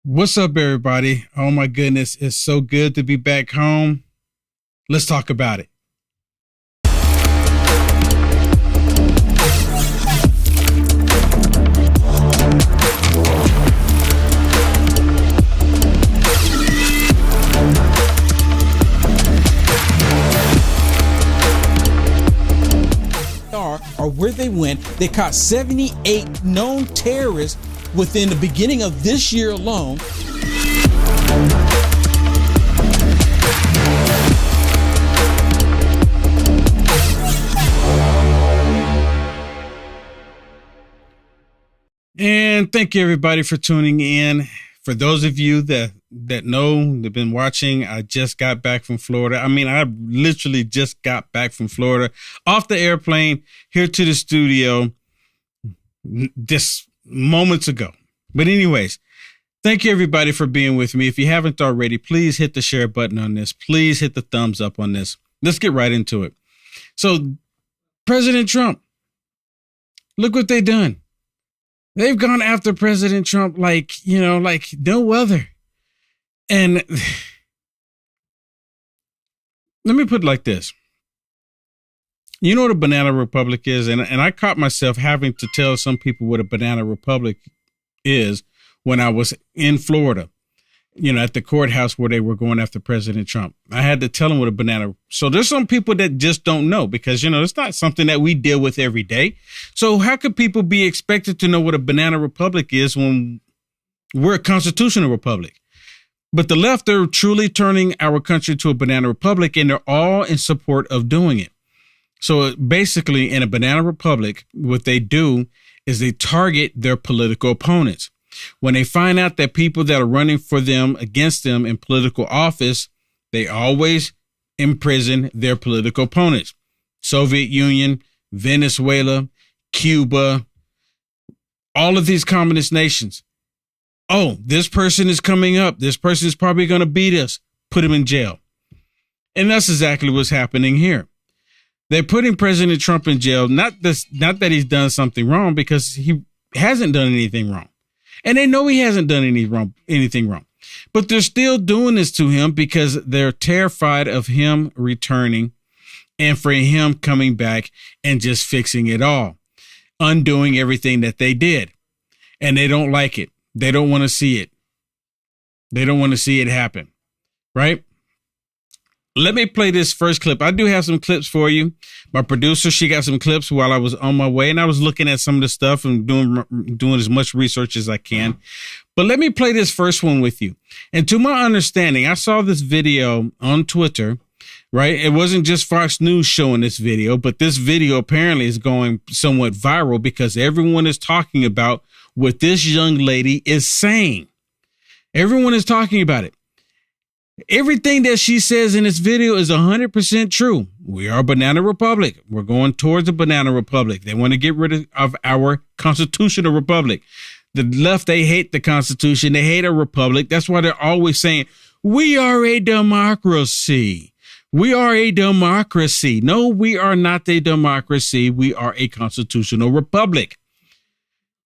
What's up, everybody? Oh my goodness, it's so good to be back home. Let's talk about it. Or where they went, they caught 78 known terrorists within the beginning of this year alone. And thank you, everybody, for tuning in. For those of you that know, they've been watching, I just got back from Florida. I literally just got back from Florida, off the airplane, here to the studio just moments ago. But anyways, thank you, everybody, for being with me. If you haven't already, please hit the share button on this. Please hit the thumbs up on this. Let's get right into it. So, President Trump, look what they've done. They've gone after President Trump like no other. And let me put it like this. You know what a banana republic is? And I caught myself having to tell some people what a banana republic is when I was in Florida, at the courthouse where they were going after President Trump. I had to tell them what a banana. So there's some people that just don't know because, it's not something that we deal with every day. So how could people be expected to know what a banana republic is when we're a constitutional republic? But the left are truly turning our country to a banana republic, and they're all in support of doing it. So basically, in a banana republic, what they do is they target their political opponents. When they find out that people that are running for them, against them in political office, they always imprison their political opponents. Soviet Union, Venezuela, Cuba, all of these communist nations. Oh, this person is coming up. This person is probably going to beat us. Put him in jail. And that's exactly what's happening here. They're putting President Trump in jail. Not that he's done something wrong, because he hasn't done anything wrong. And they know he hasn't done anything wrong. But they're still doing this to him because they're terrified of him returning and for him coming back and just fixing it all, undoing everything that they did. And they don't like it. They don't want to see it. They don't want to see it happen. Right? Let me play this first clip. I do have some clips for you. My producer, she got some clips while I was on my way, and I was looking at some of the stuff and doing as much research as I can. But let me play this first one with you. And to my understanding, I saw this video on Twitter, right? It wasn't just Fox News showing this video, but this video apparently is going somewhat viral because everyone is talking about what this young lady is saying. Everyone is talking about it. Everything that she says in this video is 100% true. We are a banana republic. We're going towards a banana republic. They want to get rid of our constitutional republic. The left, they hate the Constitution. They hate a republic. That's why they're always saying, we are a democracy. We are a democracy. No, we are not a democracy. We are a constitutional republic.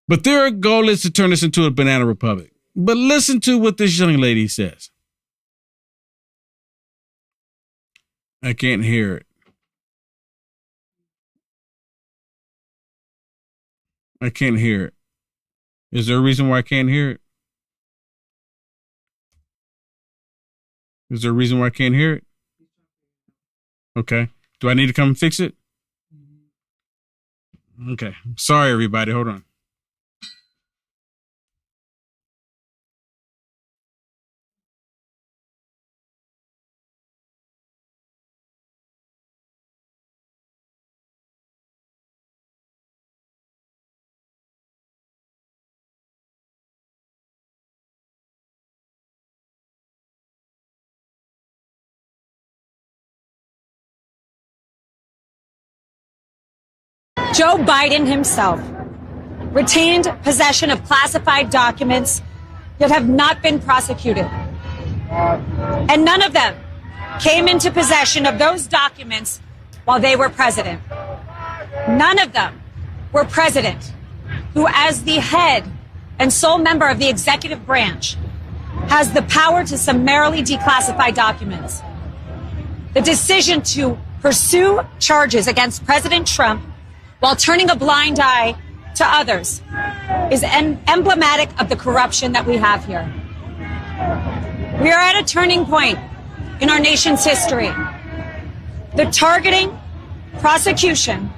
But their goal is to turn us into a banana republic. But listen to what this young lady says. I can't hear it. I can't hear it. Is there a reason why I can't hear it? Is there a reason why I can't hear it? Okay. Do I need to come and fix it? Okay. Sorry, everybody. Hold on. Joe Biden himself retained possession of classified documents that have not been prosecuted. And none of them came into possession of those documents while they were president. None of them were president who, as the head and sole member of the executive branch, has the power to summarily declassify documents. The decision to pursue charges against President Trump while turning a blind eye to others is emblematic of the corruption that we have here. We are at a turning point in our nation's history. The targeting, prosecution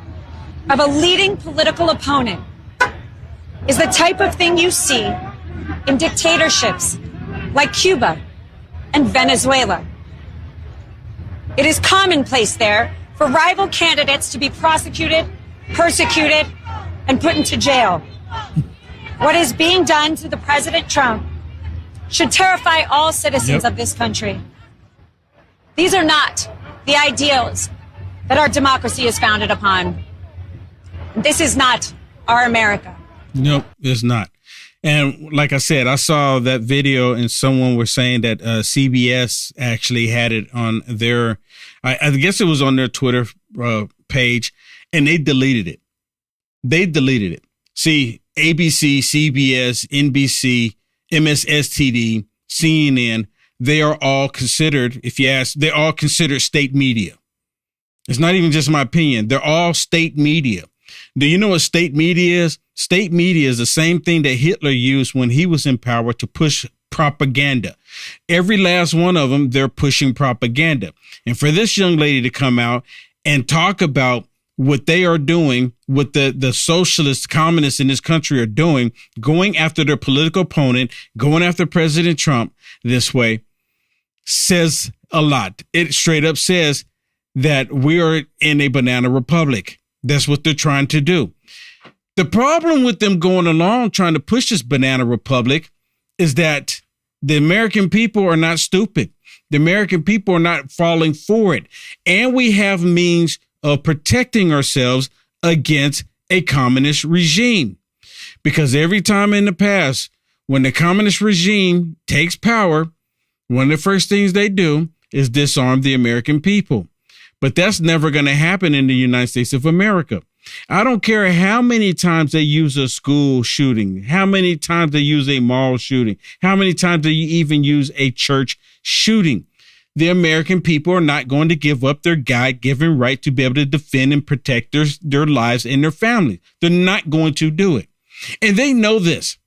of a leading political opponent is the type of thing you see in dictatorships like Cuba and Venezuela. It is commonplace there for rival candidates to be prosecuted, persecuted, and put into jail. What is being done to the President Trump should terrify all citizens of this country. These are not the ideals that our democracy is founded upon. This is not our America. Nope, it's not. And like I said, I saw that video and someone was saying that CBS actually had it on their, I guess it was on their Twitter page, and they deleted it. They deleted it. See, ABC, CBS, NBC, MSSTD, CNN, they are all considered, if you ask, they're all considered state media. It's not even just my opinion. They're all state media. Do you know what state media is? State media is the same thing that Hitler used when he was in power to push propaganda. Every last one of them, they're pushing propaganda. And for this young lady to come out and talk about what they are doing, what the socialists, communists in this country are doing, going after their political opponent, going after President Trump this way, says a lot. It straight up says that we are in a banana republic. That's what they're trying to do. The problem with them going along trying to push this banana republic is that the American people are not stupid. The American people are not falling for it. And we have means of protecting ourselves against a communist regime. Because every time in the past, when the communist regime takes power, one of the first things they do is disarm the American people. But that's never going to happen in the United States of America. I don't care how many times they use a school shooting, how many times they use a mall shooting, how many times they even use a church shooting. The American people are not going to give up their God-given right to be able to defend and protect their lives and their families. They're not going to do it. And they know this.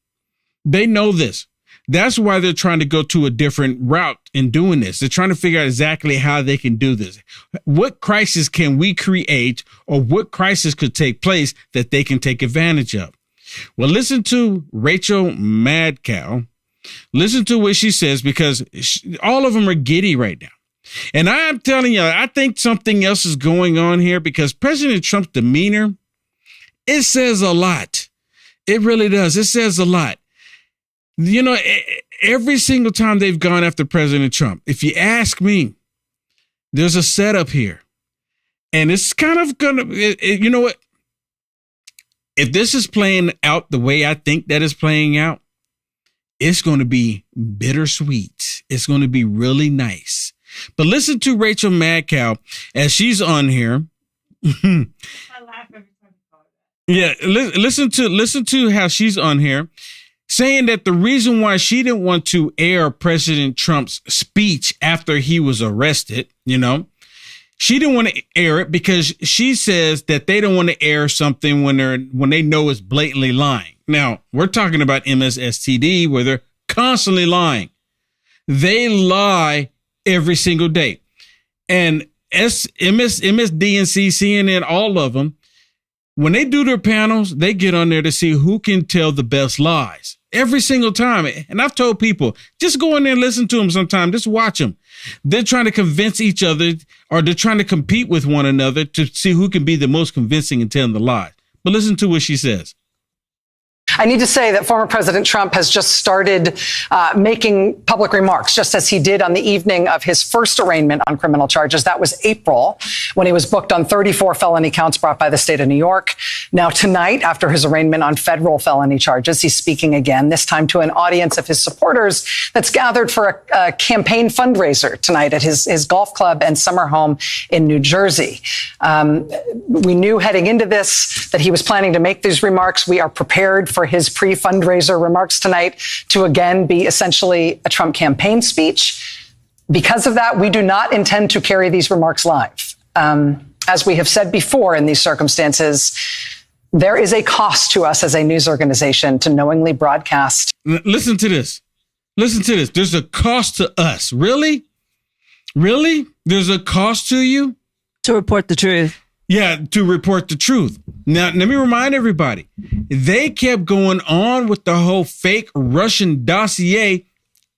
They know this. That's why they're trying to go to a different route in doing this. They're trying to figure out exactly how they can do this. What crisis can we create, or what crisis could take place that they can take advantage of? Well, listen to Rachel Maddow. Listen to what she says, because all of them are giddy right now. And I'm telling you, I think something else is going on here, because President Trump's demeanor, it says a lot. It really does. It says a lot. You know, every single time they've gone after President Trump, if you ask me, there's a setup here. And it's kind of going to, you know what? If this is playing out the way I think that is playing out, it's going to be bittersweet. It's going to be really nice. But listen to Rachel Maddow as she's on here. I laugh every time you call it. Yeah, listen to how she's on here, saying that the reason why she didn't want to air President Trump's speech after he was arrested, you know, she didn't want to air it because she says that they don't want to air something when they know it's blatantly lying. Now, we're talking about MSSTD, where they're constantly lying. They lie every single day. And MSDNC, CNN, all of them, when they do their panels, they get on there to see who can tell the best lies. Every single time. And I've told people, just go in there and listen to them sometime. Just watch them. They're trying to convince each other, or they're trying to compete with one another to see who can be the most convincing in telling the lie. But listen to what she says. I need to say that former President Trump has just started making public remarks, just as he did on the evening of his first arraignment on criminal charges. That was April, when he was booked on 34 felony counts brought by the state of New York. Now, tonight, after his arraignment on federal felony charges, he's speaking again, this time to an audience of his supporters that's gathered for a campaign fundraiser tonight at his golf club and summer home in New Jersey. We knew heading into this that he was planning to make these remarks. We are prepared for for his pre-fundraiser remarks tonight to again be essentially a Trump campaign speech. Because of that, we do not intend to carry these remarks live. As we have said before in these circumstances, there is a cost to us as a news organization to knowingly broadcast. Listen to this. Listen to this. There's a cost to us. Really? Really? There's a cost to you? To report the truth. Yeah, to report the truth. Now, let me remind everybody, they kept going on with the whole fake Russian dossier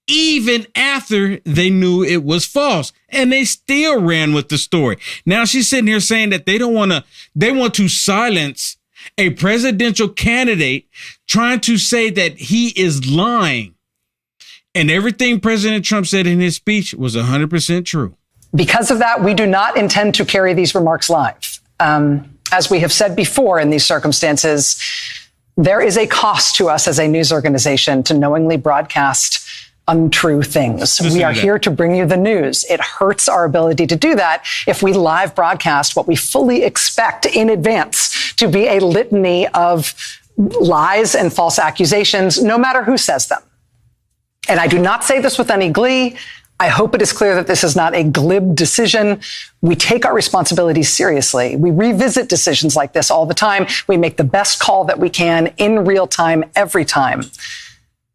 even after they knew it was false, and they still ran with the story. Now she's sitting here saying that they want to silence a presidential candidate trying to say that he is lying. And everything President Trump said in his speech was 100% true. Because of that, we do not intend to carry these remarks live. As we have said before in these circumstances, there is a cost to us as a news organization to knowingly broadcast untrue things. We are here to bring you the news. It hurts our ability to do that if we live broadcast what we fully expect in advance to be a litany of lies and false accusations, no matter who says them. And I do not say this with any glee. I hope it is clear that this is not a glib decision. We take our responsibilities seriously. We revisit decisions like this all the time. We make the best call that we can in real time, every time.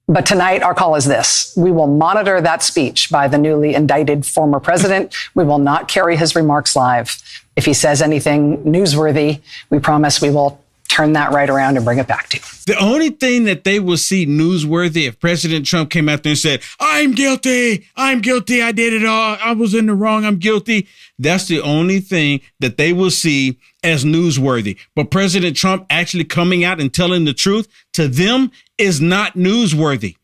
But tonight, our call is this. We will monitor that speech by the newly indicted former president. We will not carry his remarks live. If he says anything newsworthy, we promise we will turn that right around and bring it back to you. The only thing that they will see newsworthy if President Trump came out there and said, I'm guilty, I did it all, I was in the wrong, I'm guilty. That's the only thing that they will see as newsworthy. But President Trump actually coming out and telling the truth to them is not newsworthy.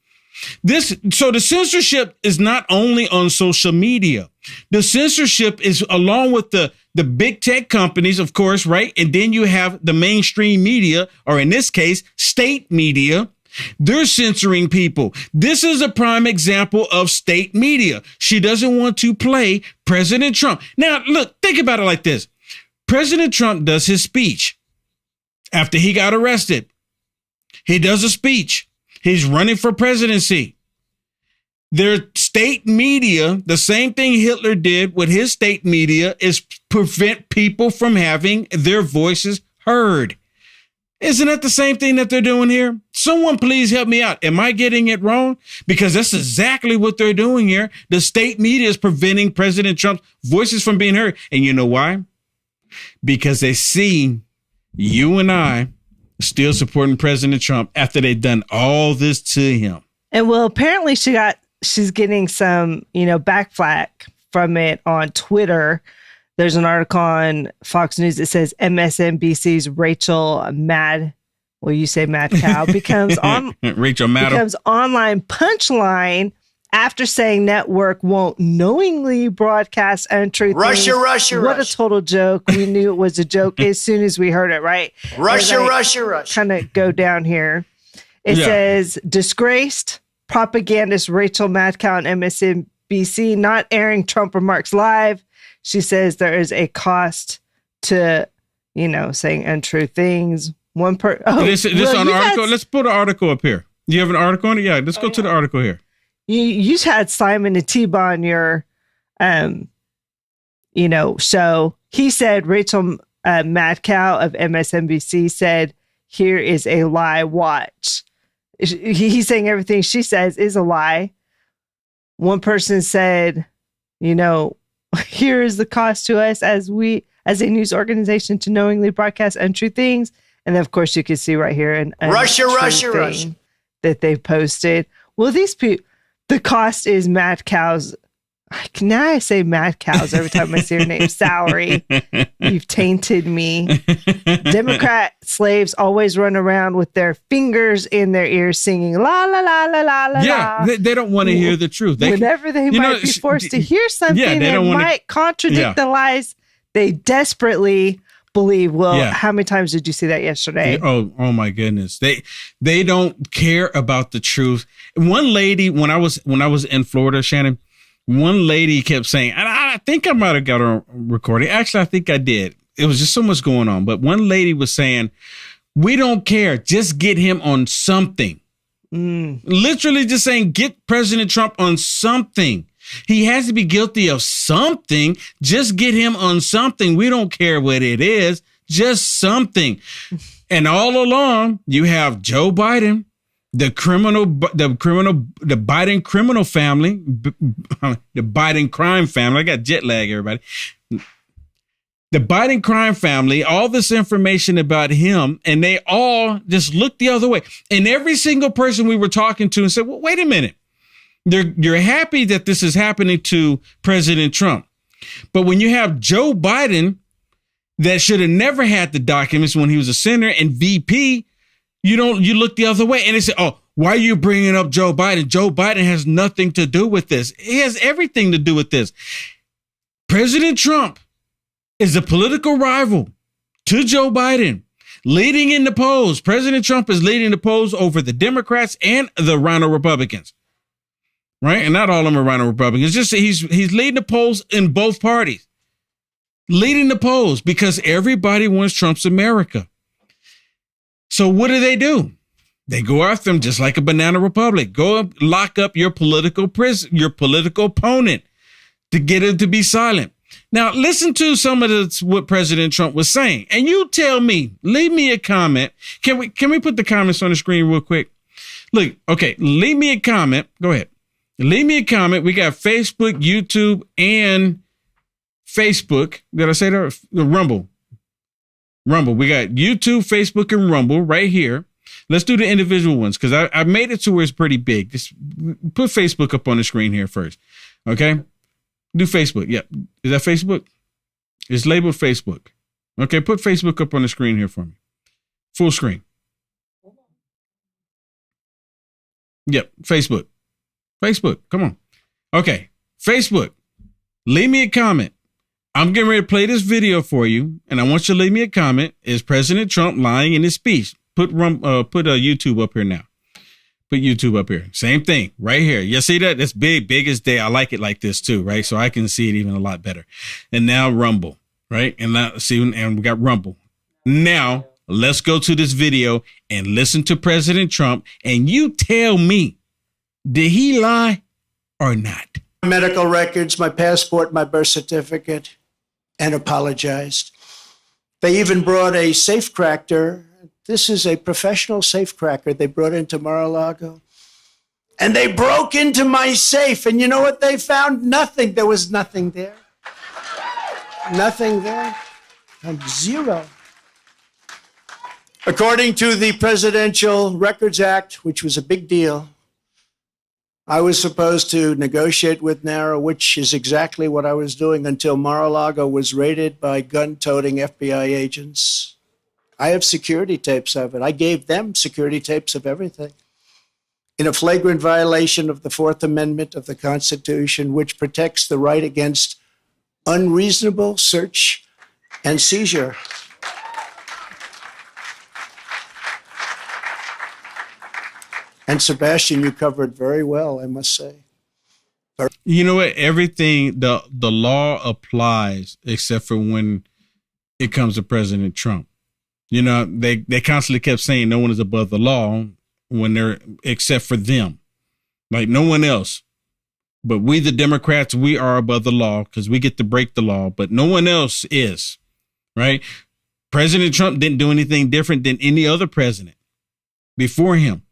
So the censorship is not only on social media. The censorship is along with the big tech companies, of course, right? And then you have the mainstream media, or in this case, state media. They're censoring people. This is a prime example of state media. She doesn't want to play President Trump. Now, look, think about it like this. President Trump does his speech after he got arrested. He does a speech. He's running for presidency. Their state media, the same thing Hitler did with his state media, is prevent people from having their voices heard. Isn't that the same thing that they're doing here? Someone please help me out. Am I getting it wrong? Because that's exactly what they're doing here. The state media is preventing President Trump's voices from being heard. And you know why? Because they see you and I still supporting President Trump after they've done all this to him. And well, apparently she's getting some, backflack from it on Twitter. There's an article on Fox News that says MSNBC's Rachel Mad Cow becomes Rachel Maddow becomes online punchline after saying network won't knowingly broadcast untrue things. Russia. What a total joke. We knew it was a joke as soon as we heard it, right? Russia. Kind of go down here. It says disgraced propagandist Rachel Maddow on MSNBC not airing Trump remarks live. She says there is a cost to, saying untrue things. This article. Let's put an article up here. You have an article on it? Yeah, let's go to the article here. You just had Simon and T-Ba on your, show. He said Rachel Maddow of MSNBC said, "Here is a lie. Watch." He's saying everything she says is a lie. One person said, here is the cost to us as a news organization to knowingly broadcast untrue things. And then, of course, you can see right here an Russia that they posted. Well, these people, the cost is Mad Cow's. Now I say Mad Cows every time I see her name. Salary. You've tainted me. Democrat slaves always run around with their fingers in their ears singing la la la la la la. Yeah, they don't want to hear the truth. Whenever they might be forced to hear something that might contradict the lies they desperately believe. Well, how many times did you see that yesterday? Oh my goodness. They don't care about the truth. One lady, when I was in Florida, Shannon, one lady kept saying, and I think I might have got a recording. Actually, I think I did. It was just so much going on. But one lady was saying, We don't care. Just get him on something. Literally just saying, get President Trump on something. He has to be guilty of something. Just get him on something. We don't care what it is. Just something. And all along, you have Joe Biden, the Biden criminal family, the Biden crime family. I got jet lag, everybody. The Biden crime family, all this information about him, and they all just look the other way. And every single person we were talking to and said, well, wait a minute. You're happy that this is happening to President Trump. But when you have Joe Biden that should have never had the documents when he was a senator and VP, you look the other way. And they say, oh, why are you bringing up Joe Biden? Joe Biden has nothing to do with this. He has everything to do with this. President Trump is a political rival to Joe Biden, leading in the polls. President Trump is leading the polls over the Democrats and the Rhino Republicans, right? And not all of them are Rhino Republicans. Just he's leading the polls in both parties, leading the polls because everybody wants Trump's America. So what do? They go after him just like a banana republic. Go lock up your political opponent to get him to be silent. Now, listen to some of what President Trump was saying. And you tell me, leave me a comment. Can we put the comments on the screen real quick? Look, okay, leave me a comment. Go ahead. Leave me a comment. We got Facebook, YouTube, and Facebook. Did I say that? Rumble. We got YouTube, Facebook, and Rumble right here. Let's do the individual ones because I made it to where it's pretty big. Just put Facebook up on the screen here first. Okay. Do Facebook. Yeah. Is that Facebook? It's labeled Facebook. Okay. Put Facebook up on the screen here for me. Full screen. Yep. Facebook. Come on. Okay. Facebook. Leave me a comment. I'm getting ready to play this video for you. And I want you to leave me a comment. Is President Trump lying in his speech? Put YouTube up here now. Put YouTube up here. Same thing right here. You see that? That's big as day. I like it like this too, right? So I can see it even a lot better. And now Rumble, right? And now and we got Rumble. Now let's go to this video and listen to President Trump. And you tell me, did he lie or not? Medical records, my passport, my birth certificate, and apologized. They even brought a safecracker. This is a professional safecracker they brought into Mar-a-Lago. And they broke into my safe. And you know what they found? Nothing. There was nothing there. Nothing there. Zero. According to the Presidential Records Act, which was a big deal, I was supposed to negotiate with NARA, which is exactly what I was doing until Mar-a-Lago was raided by gun-toting FBI agents. I have security tapes of it. I gave them security tapes of everything. In a flagrant violation of the Fourth Amendment of the Constitution, which protects the right against unreasonable search and seizure. And Sebastian, you covered very well, I must say. You know what? Everything, the law applies except for when it comes to President Trump. You know, they constantly kept saying no one is above the law except for them, like no one else. But we, the Democrats, we are above the law because we get to break the law, but no one else is, right? President Trump didn't do anything different than any other president before him.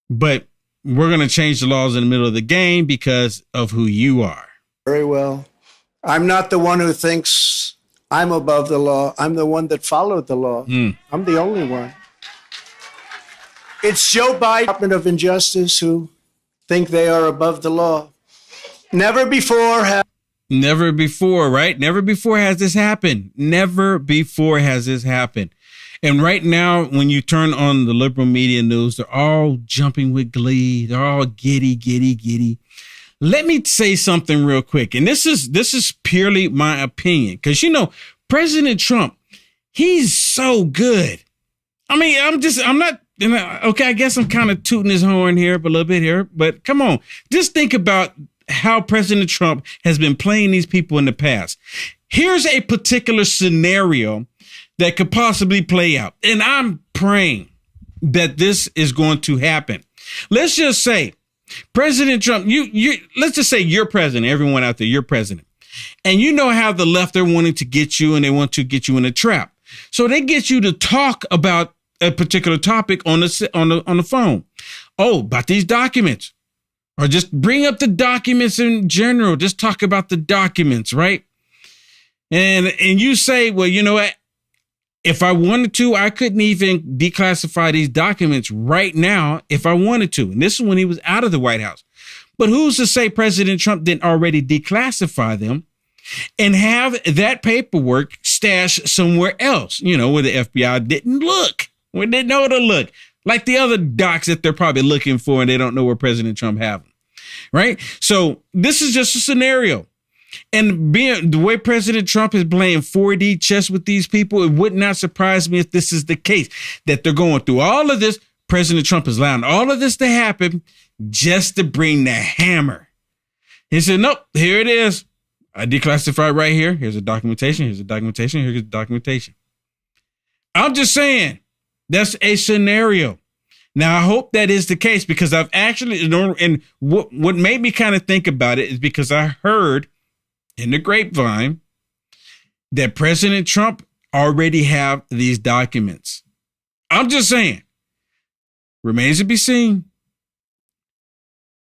But we're going to change the laws in the middle of the game because of who you are. Very well. I'm not the one who thinks I'm above the law. I'm the one that followed the law. I'm the only one. It's Joe Biden, Department of Injustice, who think they are above the law. Never before, right? Never before has this happened. And right now, when you turn on the liberal media news, they're all jumping with glee. They're all giddy. Let me say something real quick. And this is purely my opinion. Because, you know, President Trump, he's so good. I mean, I guess I'm kind of tooting his horn here, but a little bit here. But come on, just think about how President Trump has been playing these people in the past. Here's a particular scenario that could possibly play out. And I'm praying that this is going to happen. Let's just say President Trump, let's just say you're president, everyone out there, you're president. And you know how the left, they're wanting to get you and they want to get you in a trap. So they get you to talk about a particular topic on the phone. Oh, about these documents. Or just bring up the documents in general. Just talk about the documents, right? And you say, well, you know what? If I wanted to, I couldn't even declassify these documents right now if I wanted to. And this is when he was out of the White House. But who's to say President Trump didn't already declassify them and have that paperwork stashed somewhere else, you know, where the FBI didn't look, where they know to look, like the other docs that they're probably looking for and they don't know where President Trump have them, right? So this is just a scenario. And being the way President Trump is playing 4D chess with these people, it would not surprise me if this is the case, that they're going through all of this. President Trump is allowing all of this to happen just to bring the hammer. He said, nope, here it is. I declassified right here. Here's the documentation. Here's the documentation. Here's the documentation. I'm just saying that's a scenario. Now, I hope that is the case because I've actually, and what made me kind of think about it is because I heard in the grapevine that President Trump already have these documents. I'm just saying, remains to be seen.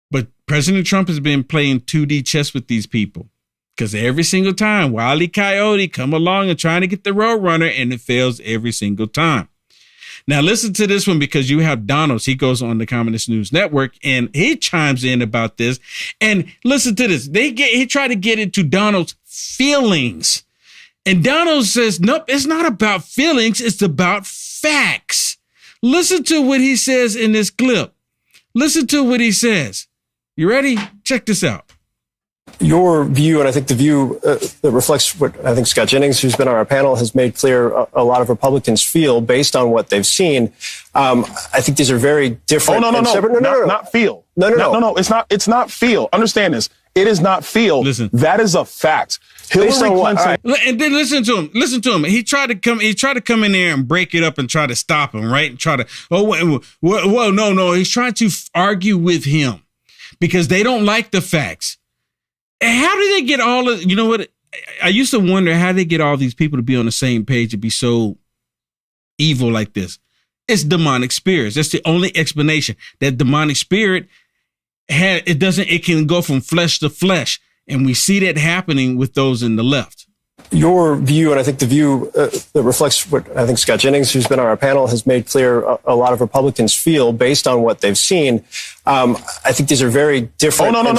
But President Trump has been playing 2D chess with these people because every single time Wile E. Coyote come along and trying to get the Roadrunner and it fails every single time. Now, listen to this one because you have Donalds. He goes on the Communist News Network and he chimes in about this. And listen to this. He tried to get into Donald's feelings. And Donald says, nope, it's not about feelings. It's about facts. Listen to what he says in this clip. Listen to what he says. You ready? Check this out. Your view, and I think the view that reflects what I think Scott Jennings, who's been on our panel, has made clear a lot of Republicans feel based on what they've seen. I think these are very different. Oh, no, not feel. No. It's not feel. Understand this. It is not feel. Listen. That is a fact. Hillary Clinton. And then listen to him. He tried to come in there and break it up and try to stop him, right? And try to, no. He's trying to argue with him because they don't like the facts. How do they get all of, you know what? I used to wonder how they get all these people to be on the same page and be so evil like this. It's demonic spirits. That's the only explanation. That demonic spirit it can go from flesh to flesh. And we see that happening with those in the left. Your view, and I think the view that reflects what I think Scott Jennings, who's been on our panel, has made clear a lot of Republicans feel based on what they've seen. I think these are very different. Oh, no.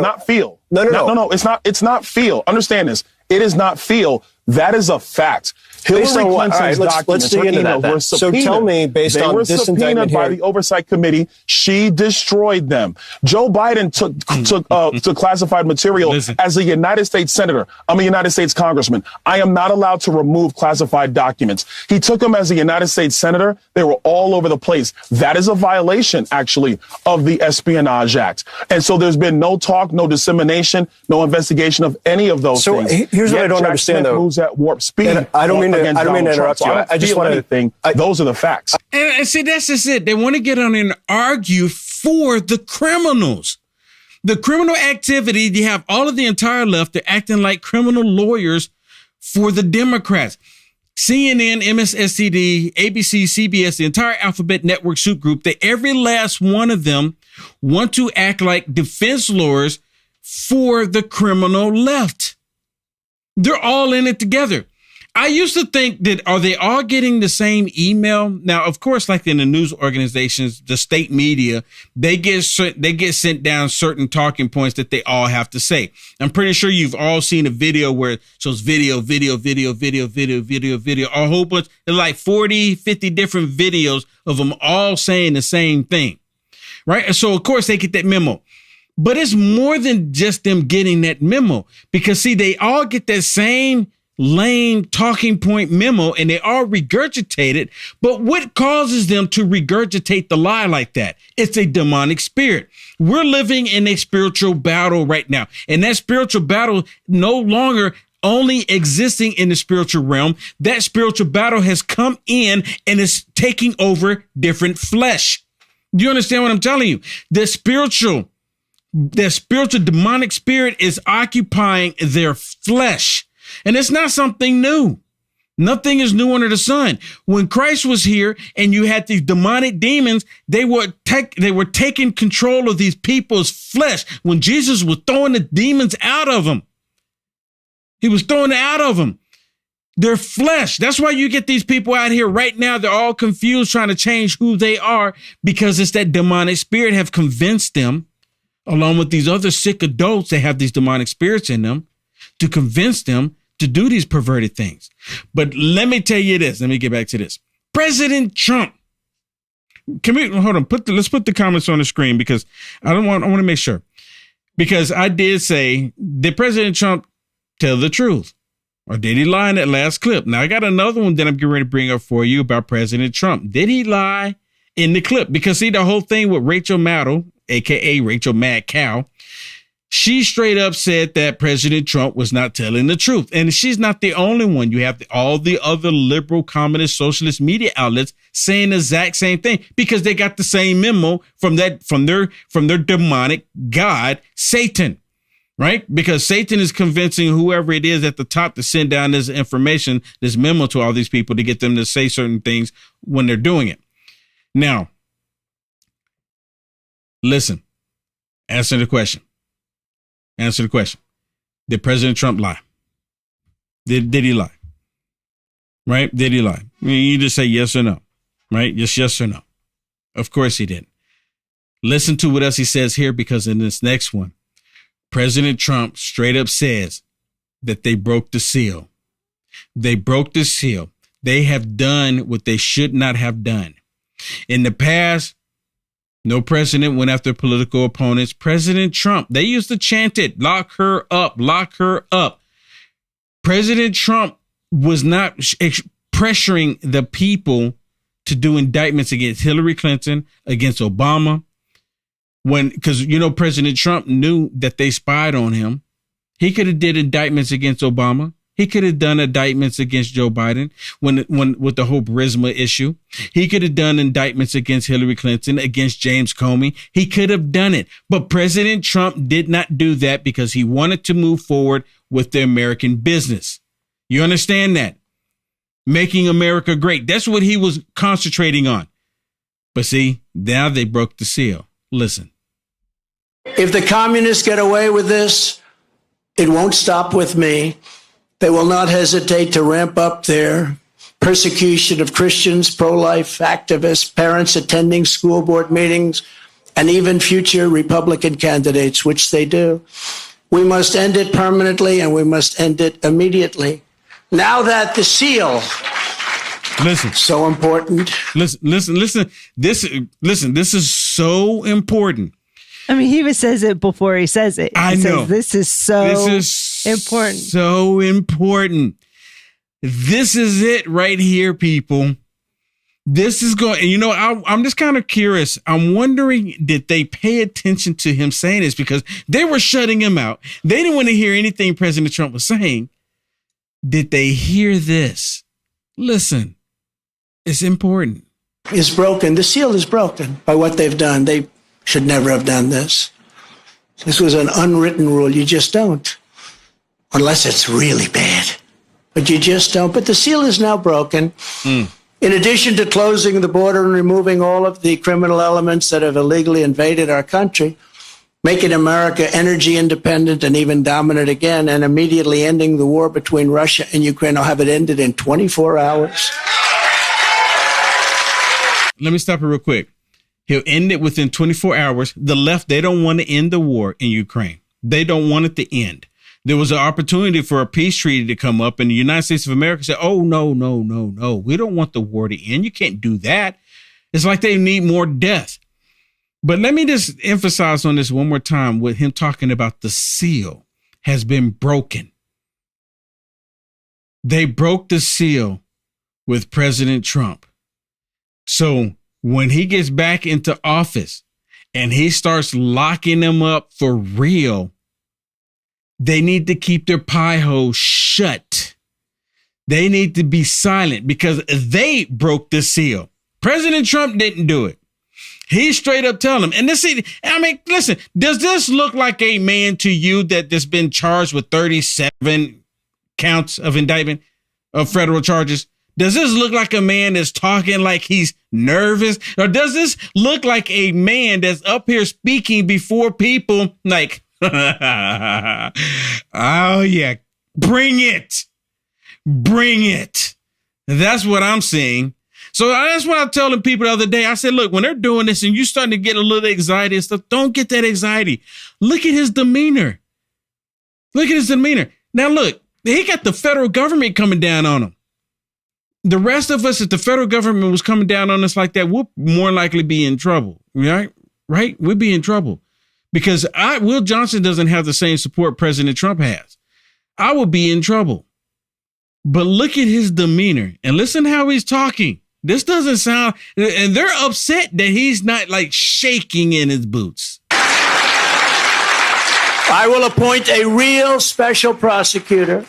Not feel. No. It's not feel. Understand this. It is not feel. That is a fact. Hillary Clinton's documents dig into that. So tell me, based on this indictment by the Oversight Committee, she destroyed them. Joe Biden took classified material as a United States senator. I'm a United States congressman. I am not allowed to remove classified documents. He took them as a United States senator. They were all over the place. That is a violation, actually, of the Espionage Act. And so there's been no talk, no dissemination, no investigation of any of those things. So here's what I don't understand, though. Moves at warp speed. And I don't mean to interrupt you. I just want to. Those are the facts. And see, that's just it. They want to get on and argue for the criminals. The criminal activity, you have all of the entire left. They're acting like criminal lawyers for the Democrats. CNN, MSNBC, ABC, CBS, the entire Alphabet Network soup group, every last one of them want to act like defense lawyers for the criminal left. They're all in it together. I used to think that, are they all getting the same email? Now, of course, like in the news organizations, the state media, they get sent down certain talking points that they all have to say. I'm pretty sure you've all seen a video where it shows video, a whole bunch, like 40, 50 different videos of them all saying the same thing, right? So, of course, they get that memo. But it's more than just them getting that memo because, see, they all get that same lame talking point memo and they all regurgitate it. But what causes them to regurgitate the lie like that? It's a demonic spirit. We're living in a spiritual battle right now. And that spiritual battle no longer only existing in the spiritual realm. That spiritual battle has come in and is taking over different flesh. Do you understand what I'm telling you? The spiritual demonic spirit is occupying their flesh. And it's not something new. Nothing is new under the sun. When Christ was here and you had these demonic demons, they were taking control of these people's flesh. When Jesus was throwing the demons out of them, he was throwing it out of them. Their flesh. That's why you get these people out here right now. They're all confused trying to change who they are because it's that demonic spirit have convinced them, along with these other sick adults that have these demonic spirits in them, to convince them to do these perverted things. But let me tell you this. Let me get back to this. President Trump. Can we hold on? Let's put the comments on the screen because I want to make sure. Because I did say, did President Trump tell the truth? Or did he lie in that last clip? Now, I got another one that I'm getting ready to bring up for you about President Trump. Did he lie in the clip? Because see, the whole thing with Rachel Maddow, a.k.a. Rachel Mad Cow, she straight up said that President Trump was not telling the truth. And she's not the only one. You have all the other liberal, communist, socialist media outlets saying the exact same thing because they got the same memo from their demonic god, Satan. Right? Because Satan is convincing whoever it is at the top to send down this information, this memo to all these people to get them to say certain things when they're doing it. Now, listen, answer the question. Answer the question. Did President Trump lie? Did he lie? Right? Did he lie? I mean, you just say yes or no. Right? Just yes or no. Of course he didn't. Listen to what else he says here, because in this next one, President Trump straight up says that they broke the seal. They broke the seal. They have done what they should not have done. In the past, no president went after political opponents. President Trump, they used to chant it, lock her up, lock her up. President Trump was not pressuring the people to do indictments against Hillary Clinton, against Obama. Because, President Trump knew that they spied on him. He could have did indictments against Obama. He could have done indictments against Joe Biden when with the whole Burisma issue. He could have done indictments against Hillary Clinton, against James Comey. He could have done it. But President Trump did not do that because he wanted to move forward with the American business. You understand that? Making America great. That's what he was concentrating on. But see, now they broke the seal. Listen. If the communists get away with this, it won't stop with me. They will not hesitate to ramp up their persecution of Christians, pro-life activists, parents attending school board meetings, and even future Republican candidates, which they do. We must end it permanently, and we must end it immediately. Now that the seal... Listen. So important. Listen. This is so important. I mean, he even says it before he says it. I know. This is so important. So important. This is it right here, people. This is going, I'm just kind of curious. I'm wondering, did they pay attention to him saying this? Because they were shutting him out. They didn't want to hear anything President Trump was saying. Did they hear this? Listen. It's important. Is broken. The seal is broken by what they've done. They should never have done this. This was an unwritten rule. You just don't. Unless it's really bad. But you just don't. But the seal is now broken. In addition to closing the border and removing all of the criminal elements that have illegally invaded our country, making America energy independent and even dominant again, and immediately ending the war between Russia and Ukraine. I'll have it ended in 24 hours. Let me stop it real quick. He'll end it within 24 hours. The left, they don't want to end the war in Ukraine. They don't want it to end. There was an opportunity for a peace treaty to come up, and the United States of America said, oh, no. We don't want the war to end. You can't do that. It's like they need more death. But let me just emphasize on this one more time with him talking about the seal has been broken. They broke the seal with President Trump. So when he gets back into office and he starts locking them up for real, they need to keep their pie hole shut. They need to be silent because they broke the seal. President Trump didn't do it. He straight up telling them. And listen, does this look like a man to you that's been charged with 37 counts of indictment of federal charges? Does this look like a man that's talking like he's nervous? Or does this look like a man that's up here speaking before people like, oh yeah, bring it. Bring it. That's what I'm seeing. So that's what I was telling people the other day. I said, look, when they're doing this and you starting to get a little anxiety and stuff, don't get that anxiety. Look at his demeanor. Look at his demeanor. Now, look, he got the federal government coming down on him. The rest of us, if the federal government was coming down on us like that, we'll more likely be in trouble. Right? We'll be in trouble because Will Johnson doesn't have the same support President Trump has. I will be in trouble. But look at his demeanor and listen how he's talking. This doesn't sound, and they're upset that he's not like shaking in his boots. I will appoint a real special prosecutor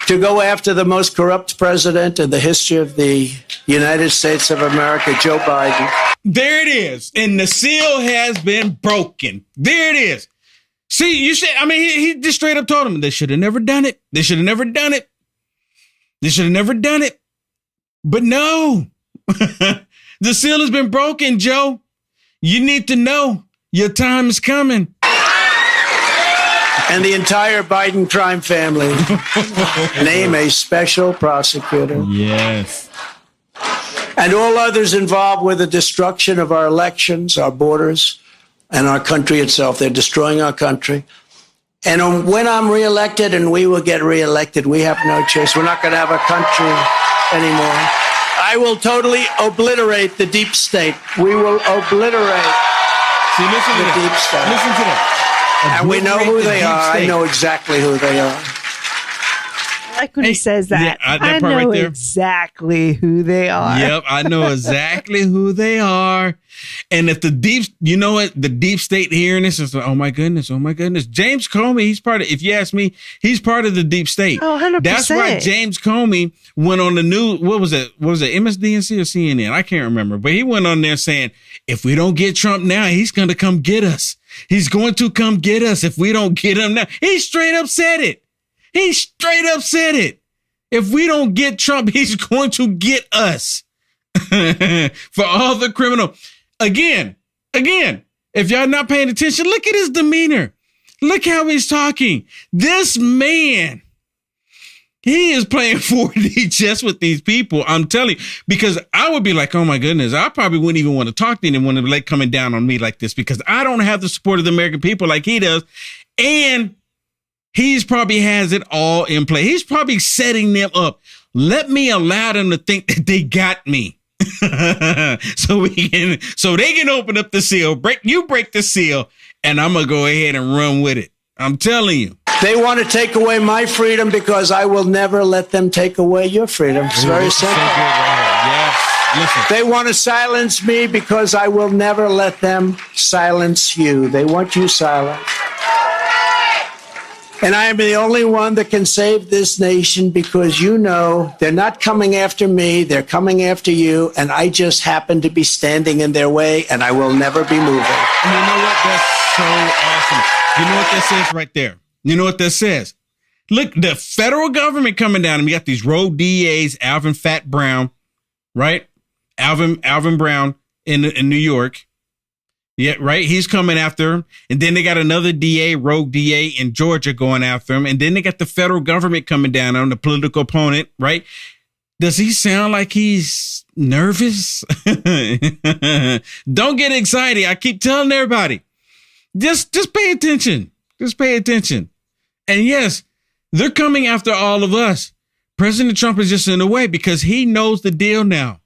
to go after the most corrupt president in the history of the United States of America, Joe Biden. There it is. And the seal has been broken. There it is. See, you said, he just straight up told him they should have never done it. They should have never done it. They should have never done it. But no. The seal has been broken, Joe. You need to know your time is coming. And the entire Biden crime family name a special prosecutor. Yes. And all others involved with the destruction of our elections, our borders, and our country itself. They're destroying our country. And when I'm reelected, and we will get reelected, we have no choice. We're not going to have a country anymore. I will totally obliterate the deep state. We will obliterate the deep state. Listen to that. And we know who they are. I know exactly who they are. I like when he says that. Yeah, that I part know right there. exactly who they are. Yep, I know exactly who they are. And if the deep state hearing this is, oh my goodness. James Comey, he's part of, if you ask me, he's part of the deep state. Oh, 100%. That's why James Comey went on the news. What was it, MSDNC or CNN? I can't remember. But he went on there saying, if we don't get Trump now, he's going to come get us. He's going to come get us if we don't get him now. He straight up said it. If we don't get Trump, he's going to get us. For all the criminal. Again, if y'all not paying attention, look at his demeanor. Look how he's talking. This man, he is playing 4D chess with these people. I'm telling you, because I would be like, oh my goodness, I probably wouldn't even want to talk to anyone like coming down on me like this because I don't have the support of the American people like he does. And he's probably has it all in play. He's probably setting them up. Let me allow them to think that they got me. so they can open up the seal. Break the seal, and I'm gonna go ahead and run with it. I'm telling you. They want to take away my freedom because I will never let them take away your freedom. It's very simple. Yes. Listen. They want to silence me because I will never let them silence you. They want you silent. And I am the only one that can save this nation because you know they're not coming after me. They're coming after you. And I just happen to be standing in their way and I will never be moving. And you know what? That's so awesome. You know what that says right there? You know what that says? Look, the federal government coming down and we got these rogue DAs, Alvin Fat Brown, right? Alvin Brown in New York. Yeah, right. He's coming after him. And then they got another DA, rogue DA in Georgia going after him. And then they got the federal government coming down on the political opponent, right? Does he sound like he's nervous? Don't get excited. I keep telling everybody, just pay attention. Just pay attention. And yes, they're coming after all of us. President Trump is just in the way because he knows the deal now.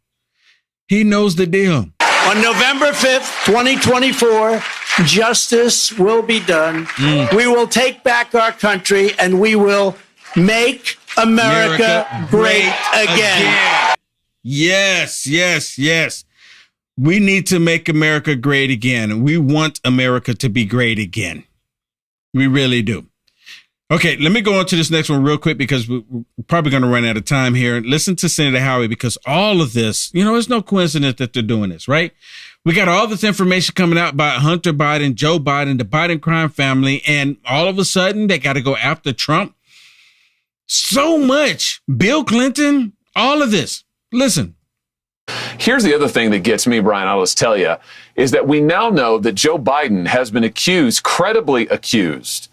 He knows the deal. On November 5th, 2024, justice will be done. We will take back our country and we will make America great again. Yes. We need to make America great again. We want America to be great again. We really do. Okay, let me go on to this next one real quick because we're probably going to run out of time here. Listen to Senator Howie, because all of this, it's no coincidence that they're doing this, right? We got all this information coming out about Hunter Biden, Joe Biden, the Biden crime family, and all of a sudden they got to go after Trump. So much. Bill Clinton, all of this. Listen. Here's the other thing that gets me, Brian, I'll just tell you, is that we now know that Joe Biden has been credibly accused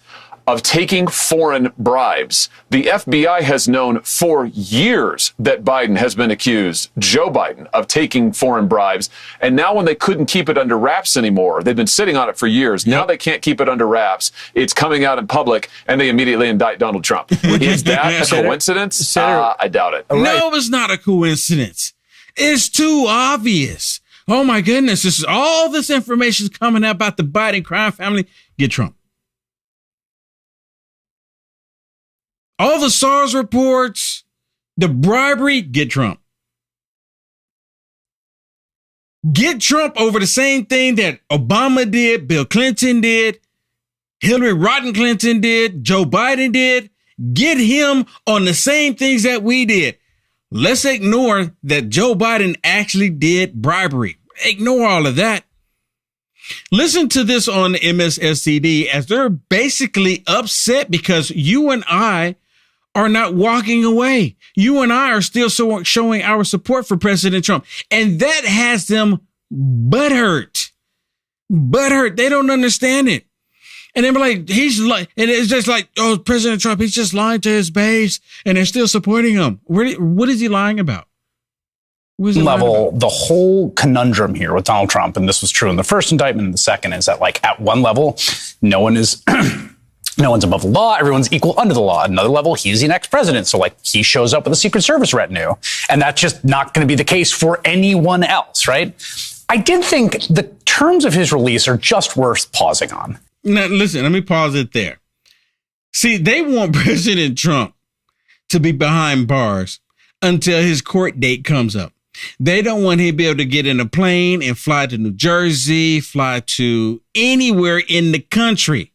of taking foreign bribes. The FBI has known for years that Biden has been accused, Joe Biden, of taking foreign bribes. And now when they couldn't keep it under wraps anymore, they've been sitting on it for years. Now they can't keep it under wraps. It's coming out in public, and they immediately indict Donald Trump. Is that a coincidence? I doubt it. No, it's not a coincidence. It's too obvious. Oh, my goodness. This is all this information is coming out about the Biden crime family. Get Trump. All the SARS reports, the bribery, get Trump. Get Trump over the same thing that Obama did, Bill Clinton did, Hillary Rodham Clinton did, Joe Biden did. Get him on the same things that we did. Let's ignore that Joe Biden actually did bribery. Ignore all of that. Listen to this on MSSCD as they're basically upset because you and I are not walking away. You and I are still showing our support for President Trump. And that has them butthurt. Butthurt. They don't understand it. And they're like, and it's just like, oh, President Trump, he's just lying to his base and they're still supporting him. What is he lying about? Level, the whole conundrum here with Donald Trump, and this was true in the first indictment and the second, is that like at one level, no one's above the law. Everyone's equal under the law. At another level, he's the next president. So like he shows up with a Secret Service retinue. And that's just not going to be the case for anyone else, right? I did think the terms of his release are just worth pausing on. Now, listen, let me pause it there. See, they want President Trump to be behind bars until his court date comes up. They don't want him to be able to get in a plane and fly to New Jersey, fly to anywhere in the country.